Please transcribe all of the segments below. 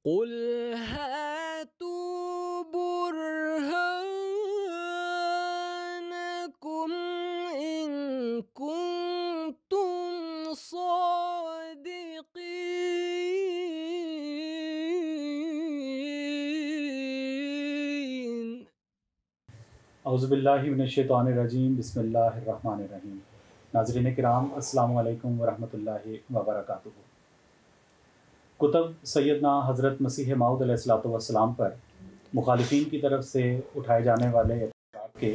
قل هاتوا برهانكم إن كنتم صادقين. اعوذ باللہ من الشیطان الرجیم، بسم اللہ الرحمن الرحیم۔ ناظرین کرام، السلام علیکم ورحمۃ اللہ وبرکاتہ۔ کتب سیدنا حضرت مسیح موعود علیہ الصلوۃ والسلام پر مخالفین کی طرف سے اٹھائے جانے والے اعتراضات کے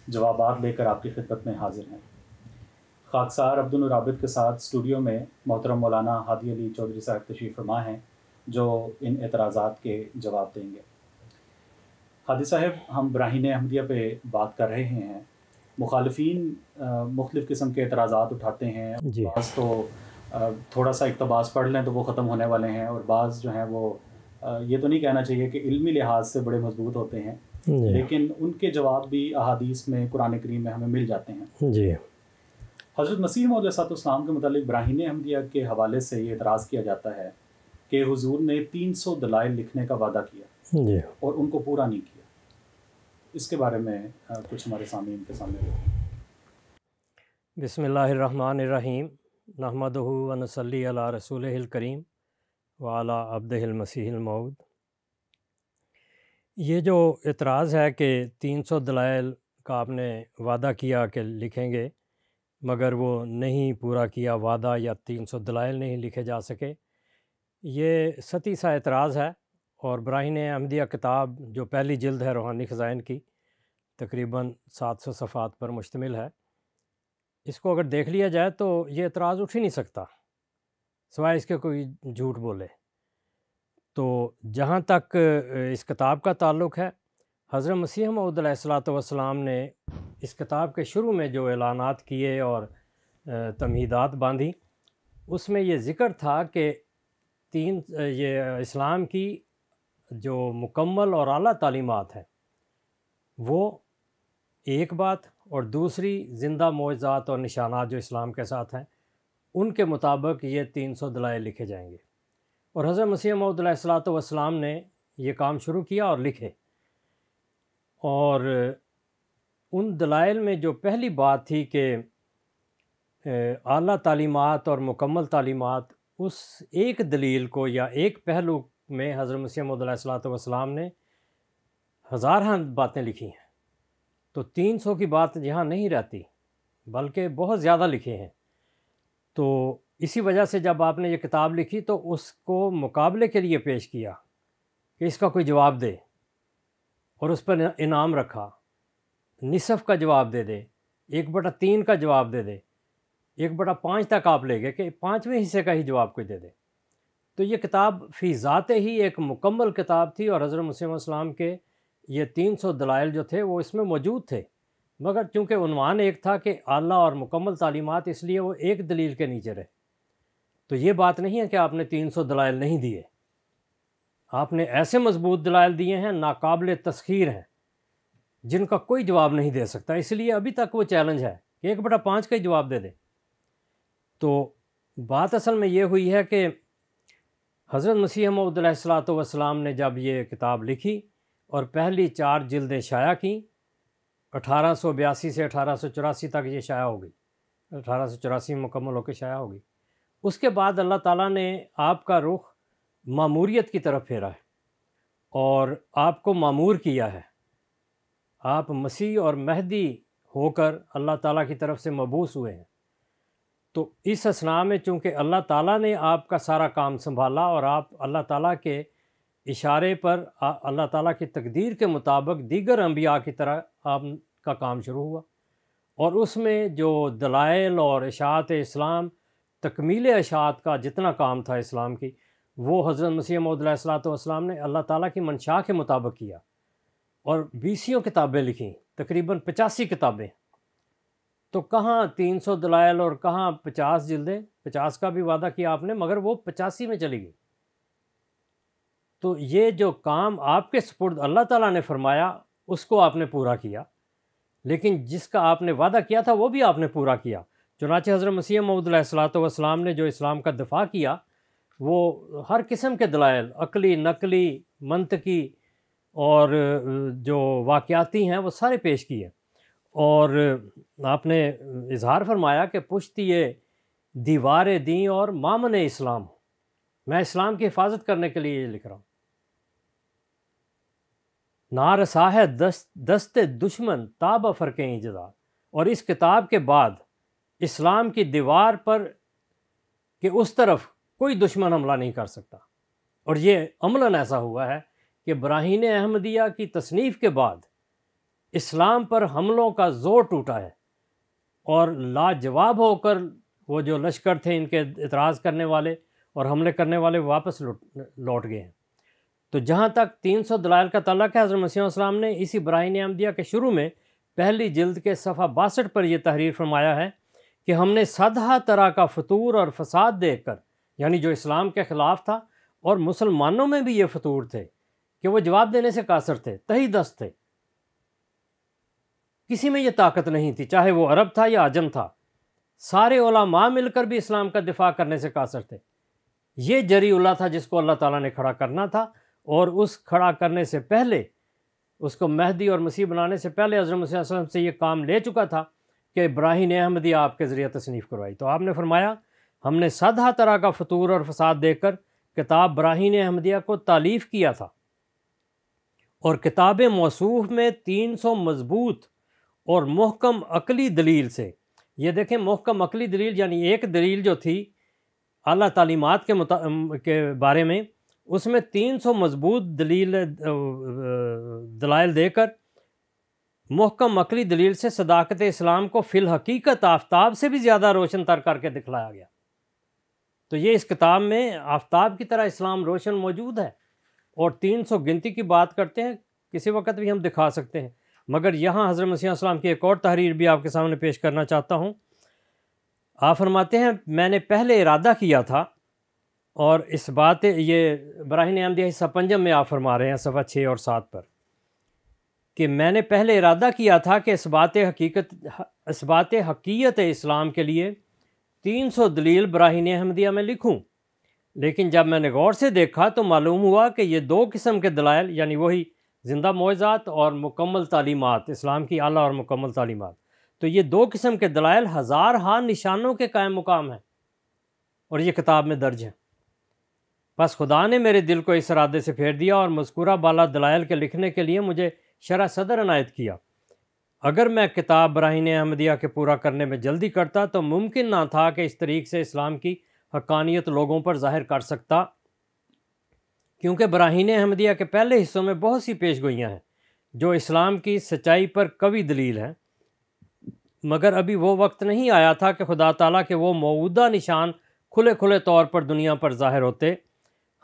جوابات لے کر آپ کی خدمت میں حاضر ہیں۔ خاکسار عبد النور عابد کے ساتھ اسٹوڈیو میں محترم مولانا ہادی علی چودھری صاحب تشریف فرما ہیں، جو ان اعتراضات کے جواب دیں گے۔ ہادی صاحب، ہم براہین احمدیہ پہ بات کر رہے ہیں۔ مخالفین مختلف قسم کے اعتراضات اٹھاتے ہیں، بعض تو تھوڑا سا اقتباس پڑھ لیں تو وہ ختم ہونے والے ہیں، اور بعض جو ہیں وہ یہ تو نہیں کہنا چاہیے کہ علمی لحاظ سے بڑے مضبوط ہوتے ہیں، لیکن ان کے جواب بھی احادیث میں، قرآن کریم میں ہمیں مل جاتے ہیں۔ حضرت مسیح موعود علیہ السلام کے متعلق براہین احمدیہ کے حوالے سے یہ اعتراض کیا جاتا ہے کہ حضور نے 300 دلائل لکھنے کا وعدہ کیا اور ان کو پورا نہیں کیا۔ اس کے بارے میں کچھ ہمارے سامعین کے سامنے رکھیں۔ بسم اللہ الرحمن الرحیم، نحمدہ و نصلی علی رسولہ الکریم وعلی عبدہ المسیح الموعود۔ یہ جو اعتراض ہے کہ 300 دلائل کا آپ نے وعدہ کیا کہ لکھیں گے مگر وہ نہیں پورا کیا وعدہ، یا 300 دلائل نہیں لکھے جا سکے، یہ سطحی سا اعتراض ہے۔ اور براہین احمدیہ کتاب جو پہلی جلد ہے روحانی خزائن کی، تقریباً 700 صفحات پر مشتمل ہے، اس کو اگر دیکھ لیا جائے تو یہ اعتراض اٹھ ہی نہیں سکتا سوائے اس کے کوئی جھوٹ بولے۔ تو جہاں تک اس کتاب کا تعلق ہے، حضرت مسیح موعود علیہ السلام نے اس کتاب کے شروع میں جو اعلانات کیے اور تمہیدات باندھی، اس میں یہ ذکر تھا کہ یہ اسلام کی جو مکمل اور اعلیٰ تعلیمات ہیں وہ ایک بات، اور دوسری زندہ معجزات اور نشانات جو اسلام کے ساتھ ہیں ان کے مطابق یہ 300 دلائل لکھے جائیں گے۔ اور حضرت مسیح موعود علیہ السلام نے یہ کام شروع کیا اور لکھے۔ اور ان دلائل میں جو پہلی بات تھی کہ اعلیٰ تعلیمات اور مکمل تعلیمات، اس ایک دلیل کو یا ایک پہلو میں حضرت مسیح موعود علیہ السلام نے ہزارہ باتیں لکھی ہیں۔ تو 300 کی بات یہاں نہیں رہتی، بلکہ بہت زیادہ لکھے ہیں۔ تو اسی وجہ سے جب آپ نے یہ کتاب لکھی تو اس کو مقابلے کے لیے پیش کیا کہ اس کا کوئی جواب دے، اور اس پر انعام رکھا، نصف کا جواب دے دے، 1/3 کا جواب دے دے، 1/5 تک آپ لے گئے کہ 5ویں حصے کا ہی جواب کوئی دے دے۔ تو یہ کتاب فی ذات ہی ایک مکمل کتاب تھی، اور حضرت مسیح علیہ السلام کے یہ 300 دلائل جو تھے وہ اس میں موجود تھے، مگر چونکہ عنوان ایک تھا کہ اعلیٰ اور مکمل تعلیمات، اس لیے وہ ایک دلیل کے نیچے رہے۔ تو یہ بات نہیں ہے کہ آپ نے 300 دلائل نہیں دیے، آپ نے ایسے مضبوط دلائل دیے ہیں، ناقابل تسخیر ہیں، جن کا کوئی جواب نہیں دے سکتا، اس لیے ابھی تک وہ چیلنج ہے کہ 1/5 کا ہی جواب دے دے۔ تو بات اصل میں یہ ہوئی ہے کہ حضرت مسیح موعود علیہ السلام نے جب یہ کتاب لکھی اور پہلی 4 جلدیں شائع کیں، 1882 سے 1884 تک یہ شائع ہو گئی، 1884 مکمل ہو کے شائع ہو گئی۔ اس کے بعد اللہ تعالیٰ نے آپ کا رخ ماموریت کی طرف پھیرا ہے اور آپ کو مامور کیا ہے۔ آپ مسیح اور مہدی ہو کر اللہ تعالیٰ کی طرف سے مبعوث ہوئے ہیں۔ تو اس اثناء میں چونکہ اللہ تعالیٰ نے آپ کا سارا کام سنبھالا، اور آپ اللہ تعالیٰ کے اشارے پر، اللہ تعالیٰ کی تقدیر کے مطابق دیگر انبیاء کی طرح آپ کا کام شروع ہوا، اور اس میں جو دلائل اور اشاعت اسلام، تکمیل اشاعت کا جتنا کام تھا اسلام کی، وہ حضرت مسیح موعود علیہ السلام نے اللہ تعالیٰ کی منشاء کے مطابق کیا، اور 20 کتابیں لکھیں، تقریباً 85 کتابیں۔ تو کہاں 300 دلائل اور کہاں 50 جلدیں، 50 کا بھی وعدہ کیا آپ نے، مگر وہ 85 میں چلی گئی۔ تو یہ جو کام آپ کے سپرد اللہ تعالیٰ نے فرمایا، اس کو آپ نے پورا کیا، لیکن جس کا آپ نے وعدہ کیا تھا وہ بھی آپ نے پورا کیا۔ چنانچہ حضرت مسیح موعود علیہ السلام نے جو اسلام کا دفاع کیا، وہ ہر قسم کے دلائل، عقلی، نقلی، منطقی اور جو واقعاتی ہیں وہ سارے پیش کیے، اور آپ نے اظہار فرمایا کہ پشتی دیوار دین اور مامن اسلام، میں اسلام کی حفاظت کرنے کے لیے یہ لکھ رہا ہوں۔ نارسا ہے دست دشمن تاب فرقیں جزا، اور اس کتاب کے بعد اسلام کی دیوار پر کہ اس طرف کوئی دشمن حملہ نہیں کر سکتا، اور یہ عملاً ایسا ہوا ہے کہ براہین احمدیہ کی تصنیف کے بعد اسلام پر حملوں کا زور ٹوٹا ہے، اور لاجواب ہو کر وہ جو لشکر تھے ان کے اعتراض کرنے والے اور حملے کرنے والے واپس لوٹ گئے ہیں۔ تو جہاں تک 300 دلائل کا تعلق ہے، حضرت مسیح علیہ السلام نے اسی براہین احمدیہ کے شروع میں پہلی جلد کے صفحہ 62 پر یہ تحریر فرمایا ہے کہ ہم نے صدہا طرح کا فطور اور فساد دیکھ کر، یعنی جو اسلام کے خلاف تھا، اور مسلمانوں میں بھی یہ فطور تھے کہ وہ جواب دینے سے قاصر تھے، تہی دست تھے، کسی میں یہ طاقت نہیں تھی، چاہے وہ عرب تھا یا عجم تھا، سارے علماء مل کر بھی اسلام کا دفاع کرنے سے قاصر تھے۔ یہ جری اللہ تھا جس کو اللہ تعالیٰ نے کھڑا کرنا تھا، اور اس کھڑا کرنے سے پہلے، اس کو مہدی اور مسیح بنانے سے پہلے حضرت مسیح علیہ السلام سے یہ کام لے چکا تھا کہ براہین احمدیہ آپ کے ذریعہ تصنیف کروائی۔ تو آپ نے فرمایا ہم نے صدہا طرح کا فطور اور فساد دیکھ کر کتاب براہین احمدیہ کو تالیف کیا تھا، اور کتاب موصوف میں 300 مضبوط اور محکم عقلی دلیل سے، یہ دیکھیں محکم عقلی دلیل یعنی ایک دلیل جو تھی اعلیٰ تعلیمات کے بارے میں، اس میں 300 مضبوط دلائل دے کر محکم عقلی دلیل سے صداقت اسلام کو فی الحقیقت آفتاب سے بھی زیادہ روشن تر کر کے دکھلایا گیا۔ تو یہ اس کتاب میں آفتاب کی طرح اسلام روشن موجود ہے، اور 300 گنتی کی بات کرتے ہیں، کسی وقت بھی ہم دکھا سکتے ہیں، مگر یہاں حضرت مسیح علیہ السلام کی ایک اور تحریر بھی آپ کے سامنے پیش کرنا چاہتا ہوں۔ آپ فرماتے ہیں میں نے پہلے ارادہ کیا تھا، اور اس بات یہ براہین احمدیہ حصہ پنجم میں آپ فرما رہے ہیں صفحہ 6 اور 7 پر، کہ میں نے پہلے ارادہ کیا تھا کہ اس بات حقیقت اسلام کے لیے 300 دلیل براہین احمدیہ میں لکھوں، لیکن جب میں نے غور سے دیکھا تو معلوم ہوا کہ یہ دو قسم کے دلائل، یعنی وہی زندہ معجزات اور مکمل تعلیمات، اسلام کی اعلیٰ اور مکمل تعلیمات، تو یہ دو قسم کے دلائل ہزارہا نشانوں کے قائم مقام ہیں، اور یہ کتاب میں درج ہیں۔ بس خدا نے میرے دل کو اس ارادے سے پھیر دیا اور مذکورہ بالا دلائل کے لکھنے کے لیے مجھے شرح صدر عنایت کیا۔ اگر میں کتاب براہین احمدیہ کے پورا کرنے میں جلدی کرتا تو ممکن نہ تھا کہ اس طریق سے اسلام کی حقانیت لوگوں پر ظاہر کر سکتا، کیونکہ براہین احمدیہ کے پہلے حصوں میں بہت سی پیش گوئیاں ہیں جو اسلام کی سچائی پر قوی دلیل ہیں، مگر ابھی وہ وقت نہیں آیا تھا کہ خدا تعالیٰ کے وہ موعودہ نشان کھلے طور پر دنیا پر ظاہر ہوتے۔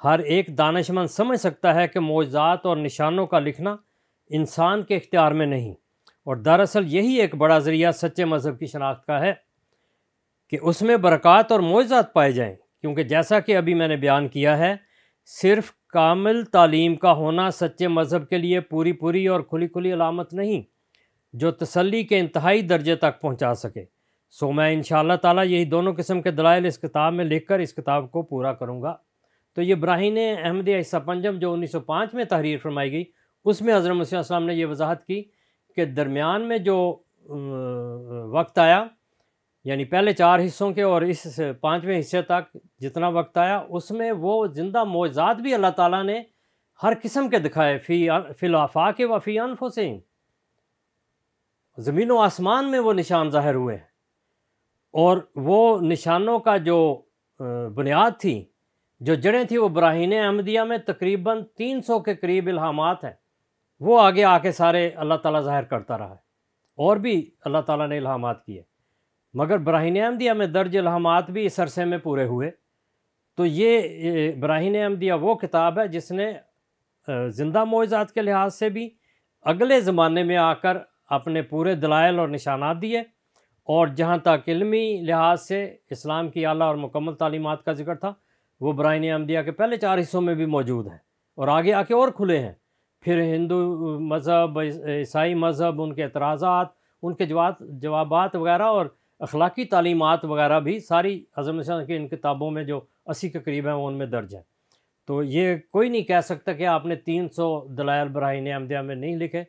ہر ایک دانشمند سمجھ سکتا ہے کہ معجزات اور نشانوں کا لکھنا انسان کے اختیار میں نہیں، اور دراصل یہی ایک بڑا ذریعہ سچے مذہب کی شناخت کا ہے کہ اس میں برکات اور معجزات پائے جائیں، کیونکہ جیسا کہ ابھی میں نے بیان کیا ہے، صرف کامل تعلیم کا ہونا سچے مذہب کے لیے پوری اور کھلی علامت نہیں جو تسلی کے انتہائی درجے تک پہنچا سکے۔ سو میں انشاءاللہ تعالیٰ یہی دونوں قسم کے دلائل اس کتاب میں لکھ کر اس کتاب کو پورا کروں گا۔ تو یہ براہین احمدیہ حصہ پنجم جو 1905 میں تحریر فرمائی گئی، اس میں حضرت مسیح علیہ السلام نے یہ وضاحت کی کہ درمیان میں جو وقت آیا، یعنی پہلے 4 حصوں کے اور اس 5ویں حصے تک جتنا وقت آیا، اس میں وہ زندہ معجزات بھی اللہ تعالیٰ نے ہر قسم کے دکھائے، فی الآفاق و فی انفسہم، زمین و آسمان میں وہ نشان ظاہر ہوئے ہیں، اور وہ نشانوں کا جو بنیاد تھی، جو جڑیں تھیں، وہ براہین احمدیہ میں تقریباً 300 کے قریب الہامات ہیں، وہ آگے آ کے سارے اللہ تعالیٰ ظاہر کرتا رہا ہے، اور بھی اللہ تعالیٰ نے الہامات کیے، مگر براہین احمدیہ میں درج الہامات بھی اس عرصے میں پورے ہوئے۔ تو یہ براہین احمدیہ وہ کتاب ہے جس نے زندہ معجزات کے لحاظ سے بھی اگلے زمانے میں آ کر اپنے پورے دلائل اور نشانات دیے، اور جہاں تک علمی لحاظ سے اسلام کی اعلیٰ اور مکمل تعلیمات کا ذکر تھا، وہ براہین احمدیہ کے پہلے 4 حصوں میں بھی موجود ہیں، اور آگے آ کے اور کھلے ہیں۔ پھر ہندو مذہب، عیسائی مذہب، ان کے اعتراضات، ان کے جوابات وغیرہ، اور اخلاقی تعلیمات وغیرہ بھی ساری حضرت مسیح کی ان کتابوں میں جو 80 کے قریب ہیں وہ ان میں درج ہیں۔ تو یہ کوئی نہیں کہہ سکتا کہ آپ نے 300 دلائل براہین احمدیہ میں نہیں لکھے۔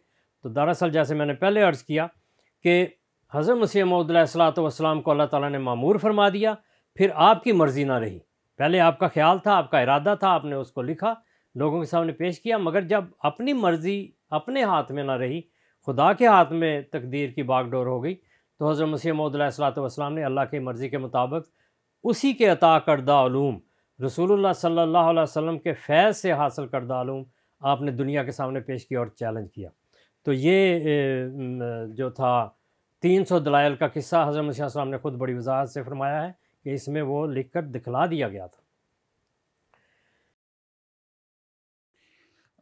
تو دراصل جیسے میں نے پہلے عرض کیا کہ حضرت مسیح موعود علیہ الصلوۃ والسلام کو اللہ تعالیٰ نے معمور فرما دیا، پھر آپ کی مرضی نہ رہی۔ پہلے آپ کا خیال تھا، آپ کا ارادہ تھا، آپ نے اس کو لکھا، لوگوں کے سامنے پیش کیا، مگر جب اپنی مرضی اپنے ہاتھ میں نہ رہی، خدا کے ہاتھ میں تقدیر کی باغ ڈور ہو گئی، تو حضرت مسیح موعود علیہ الصلوۃ والسلام نے اللہ کی مرضی کے مطابق اسی کے عطا کردہ علوم، رسول اللہ صلی اللہ علیہ وسلم کے فیض سے حاصل کردہ علوم آپ نے دنیا کے سامنے پیش کیا اور چیلنج کیا۔ تو یہ جو تھا 300 دلائل کا قصہ حضرت مسیح السلام نے خود بڑی وضاحت سے فرمایا ہے کہ اس میں وہ لکھ کر دکھلا دیا گیا تھا۔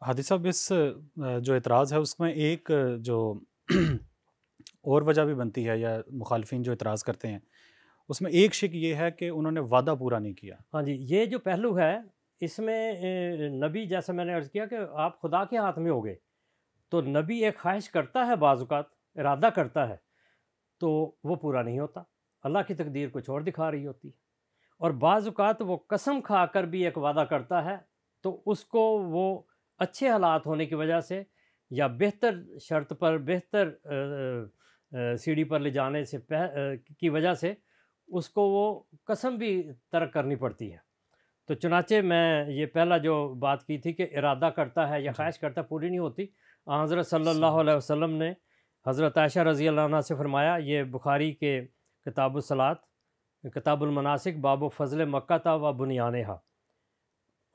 حادث صاحب، اس جو اعتراض ہے اس میں ایک جو اور وجہ بھی بنتی ہے، یا مخالفین جو اعتراض کرتے ہیں اس میں ایک شک یہ ہے کہ انہوں نے وعدہ پورا نہیں کیا۔ ہاں جی، یہ جو پہلو ہے اس میں نبی، جیسے میں نے عرض کیا کہ آپ خدا کے ہاتھ میں ہو گئے، تو نبی ایک خواہش کرتا ہے، بعض اوقات ارادہ کرتا ہے تو وہ پورا نہیں ہوتا، اللہ کی تقدیر کچھ اور دکھا رہی ہوتی ہے، اور بعض اوقات وہ قسم کھا کر بھی ایک وعدہ کرتا ہے تو اس کو وہ اچھے حالات ہونے کی وجہ سے یا بہتر شرط پر، بہتر سیڑھی پر لے جانے سے کی وجہ سے اس کو وہ قسم بھی ترک کرنی پڑتی ہے۔ تو چنانچہ میں یہ پہلا جو بات کی تھی کہ ارادہ کرتا ہے یا خواہش کرتا ہے، پوری نہیں ہوتی۔ حضرت صلی اللہ علیہ وسلم نے حضرت عائشہ رضی اللہ عنہ سے فرمایا، یہ بخاری کے کتاب الصلاۃ، کتاب المناسک، باب فضل مکہ تا و بنیانہا،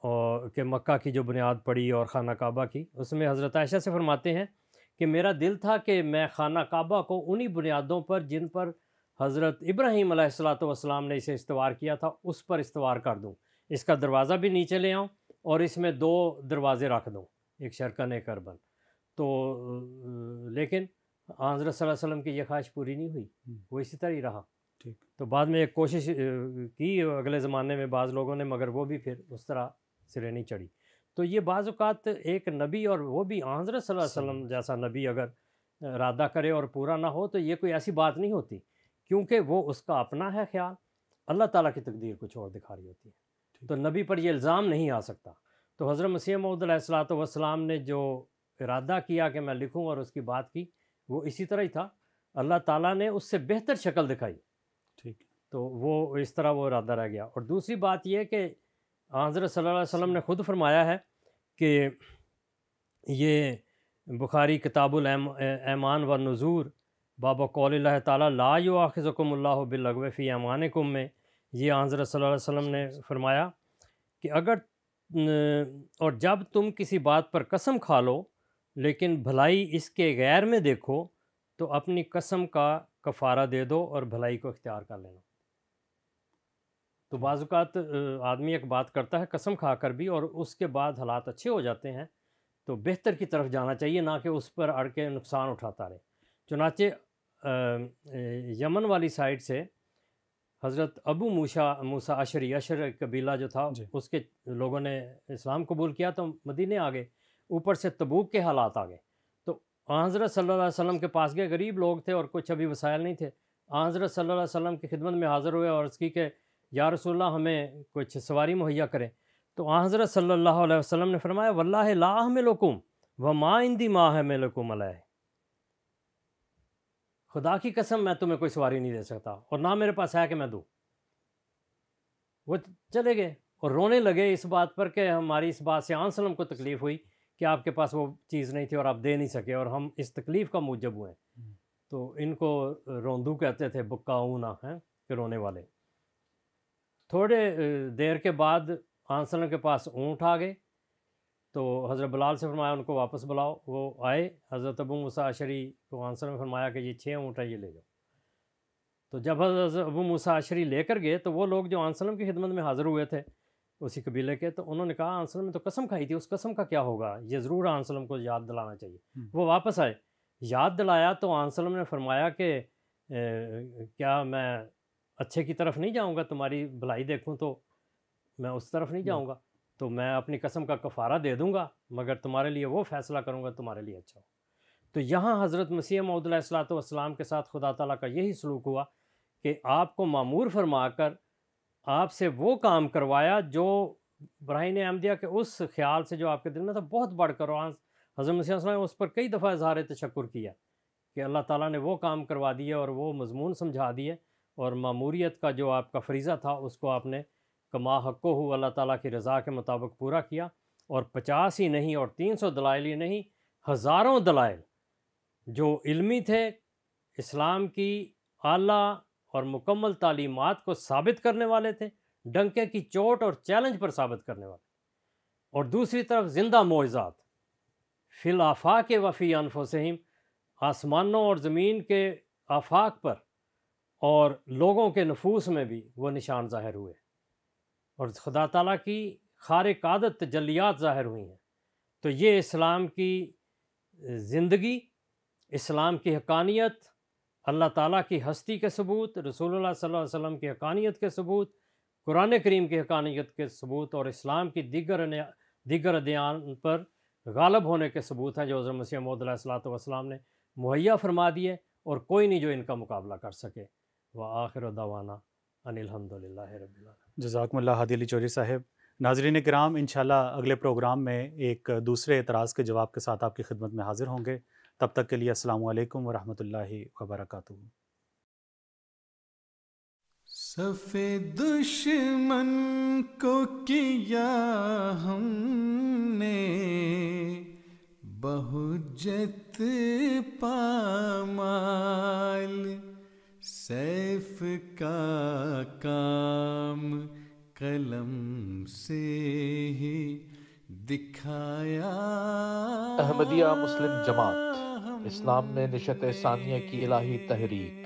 اور کہ مکہ کی جو بنیاد پڑی اور خانہ کعبہ کی، اس میں حضرت عائشہ سے فرماتے ہیں کہ میرا دل تھا کہ میں خانہ کعبہ کو انہی بنیادوں پر جن پر حضرت ابراہیم علیہ الصلوۃ والسلام نے اسے استوار کیا تھا اس پر استوار کر دوں، اس کا دروازہ بھی نیچے لے آؤں اور اس میں 2 دروازے رکھ دوں، ایک شرقاً ایک غرباً۔ تو لیکن حضرت صلی اللہ علیہ وسلم کی یہ خواہش پوری نہیں ہوئی، وہ اسی طرح ہی رہا۔ تو بعد میں ایک کوشش کی اگلے زمانے میں بعض لوگوں نے، مگر وہ بھی پھر اس طرح سرے نہیں چڑھی۔ تو یہ بعض اوقات ایک نبی، اور وہ بھی حضرت صلی اللہ علیہ وسلم جیسا نبی اگر ارادہ کرے اور پورا نہ ہو تو یہ کوئی ایسی بات نہیں ہوتی، کیونکہ وہ اس کا اپنا ہے خیال، اللہ تعالیٰ کی تقدیر کچھ اور دکھا رہی ہوتی ہے، تو نبی پر یہ الزام نہیں آ سکتا۔ تو حضرت مسیح موعود علیہ الصلوۃ والسلام نے جو ارادہ کیا کہ میں لکھوں اور اس کی بات کی، وہ اسی طرح ہی تھا، اللہ تعالیٰ نے اس سے بہتر شکل دکھائی، تو وہ اس طرح وہ ارادہ رہ گیا۔ اور دوسری بات یہ کہ حضرت صلی اللہ علیہ وسلم نے خود فرمایا ہے کہ یہ بخاری کتاب الایمان والنذور، باب قول اللہ تعالیٰ لا یؤاخذکم اللہ باللغو فی ایمانکم میں، یہ حضرت صلی اللہ علیہ وسلم نے فرمایا کہ اگر اور جب تم کسی بات پر قسم کھا لو لیکن بھلائی اس کے غیر میں دیکھو تو اپنی قسم کا کفارہ دے دو اور بھلائی کو اختیار کر لینا۔ تو بعض اوقات آدمی ایک بات کرتا ہے قسم کھا کر بھی، اور اس کے بعد حالات اچھے ہو جاتے ہیں، تو بہتر کی طرف جانا چاہیے، نہ کہ اس پر اڑ کے نقصان اٹھاتا رہے۔ چنانچہ یمن والی سائڈ سے حضرت ابو موسیٰ اشعری قبیلہ جو تھا، اس کے لوگوں نے اسلام قبول کیا تو مدینے آ گئے، اوپر سے تبوک کے حالات آ گئے، تو حضرت صلی اللہ علیہ وسلم کے پاس گئے، غریب لوگ تھے اور کچھ ابھی وسائل نہیں تھے، حضرت صلی اللہ علیہ وسلم کی خدمت میں حاضر ہوئے اور عرض کی کہ یا رسول اللہ ہمیں کچھ سواری مہیا کریں، تو حضرت صلی اللہ علیہ وسلم نے فرمایا واللہ لا احملکم وما عندی ما احملکم علیہ، خدا کی قسم میں تمہیں کوئی سواری نہیں دے سکتا اور نہ میرے پاس ہے کہ میں دوں۔ وہ چلے گئے اور رونے لگے اس بات پر کہ ہماری اس بات سے آن سلم کو تکلیف ہوئی کہ آپ کے پاس وہ چیز نہیں تھی اور آپ دے نہیں سکے اور ہم اس تکلیف کا موجب ہوئے ہیں۔ تو ان کو روندو کہتے تھے، بکاؤنا ہیں کہ رونے والے۔ تھوڑے دیر کے بعد آن سلم کے پاس اونٹ آ گئے، تو حضرت بلال سے فرمایا ان کو واپس بلاؤ، وہ آئے، حضرت ابو موسیٰ اشعری کو آن سلم نے فرمایا کہ یہ 6 اونٹ ہے، یہ لے جاؤ۔ تو جب حضرت ابو موسیٰ اشعری لے کر گئے تو وہ لوگ جو آن سلم کی خدمت میں حاضر ہوئے تھے اسی قبیلے کے، تو انہوں نے کہا آن سلم نے تو قسم کھائی تھی، اس قسم کا کیا ہوگا، یہ ضرور آن سلم کو یاد دلانا چاہیے۔ وہ واپس آئے، یاد دلایا تو آن سلم نے فرمایا کہ کیا میں اچھے کی طرف نہیں جاؤں گا، تمہاری بھلائی دیکھوں تو میں اس طرف نہیں جاؤں گا، تو میں اپنی قسم کا کفارہ دے دوں گا، مگر تمہارے لیے وہ فیصلہ کروں گا تمہارے لیے اچھا ہو۔ تو یہاں حضرت مسیح موعود علیہ الصلوۃ والسلام کے ساتھ خدا تعالیٰ کا یہی سلوک ہوا کہ آپ کو معمور فرما کر آپ سے وہ کام کروایا جو براہین احمدیہ کے اس خیال سے جو آپ کے دل میں تھا بہت بڑھ کر، اور حضرت مسیح علیہ السلام نے اس پر کئی دفعہ اظہار تشکر کیا کہ اللہ تعالیٰ نے وہ کام کروا دیا اور وہ مضمون سمجھا دیے، اور ماموریت کا جو آپ کا فریضہ تھا اس کو آپ نے کما حقہ ہو اللہ تعالیٰ کی رضا کے مطابق پورا کیا، اور 50 ہی نہیں اور 300 دلائل ہی نہیں، ہزاروں دلائل جو علمی تھے، اسلام کی اعلیٰ اور مکمل تعلیمات کو ثابت کرنے والے تھے، ڈنکے کی چوٹ اور چیلنج پر ثابت کرنے والے، اور دوسری طرف زندہ معجزات فی الآفاق وفی انفسہم، آسمانوں اور زمین کے آفاق پر اور لوگوں کے نفوس میں بھی وہ نشان ظاہر ہوئے، اور خدا تعالیٰ کی خارق عادت تجلیات ظاہر ہوئی ہیں۔ تو یہ اسلام کی زندگی، اسلام کی حقانیت، اللہ تعالیٰ کی ہستی کے ثبوت، رسول اللہ صلی اللہ علیہ وسلم کی حقانیت کے ثبوت، قرآن کریم کی حقانیت کے ثبوت، اور اسلام کی دیگر ادیان پر غالب ہونے کے ثبوت ہیں جو حضرت مسیح موعود علیہ السلام نے مہیا فرما دیے، اور کوئی نہیں جو ان کا مقابلہ کر سکے۔ وآخر دعوانا ان الحمد للہ رب العالمین۔ جزاکم اللہ ہادی علی چودھری صاحب۔ ناظرین کرام، انشاءاللہ اگلے پروگرام میں ایک دوسرے اعتراض کے جواب کے ساتھ آپ کی خدمت میں حاضر ہوں گے۔ تب تک کے لیے السلام علیکم ورحمۃ اللہ وبرکاتہ۔ صف دشمن کو کیا ہم نے بہجت پامال، سیف کا کام قلم سے ہی دکھایا۔ احمدیہ مسلم جماعت، اسلام میں نشت ثانیہ کی الہی تحریک۔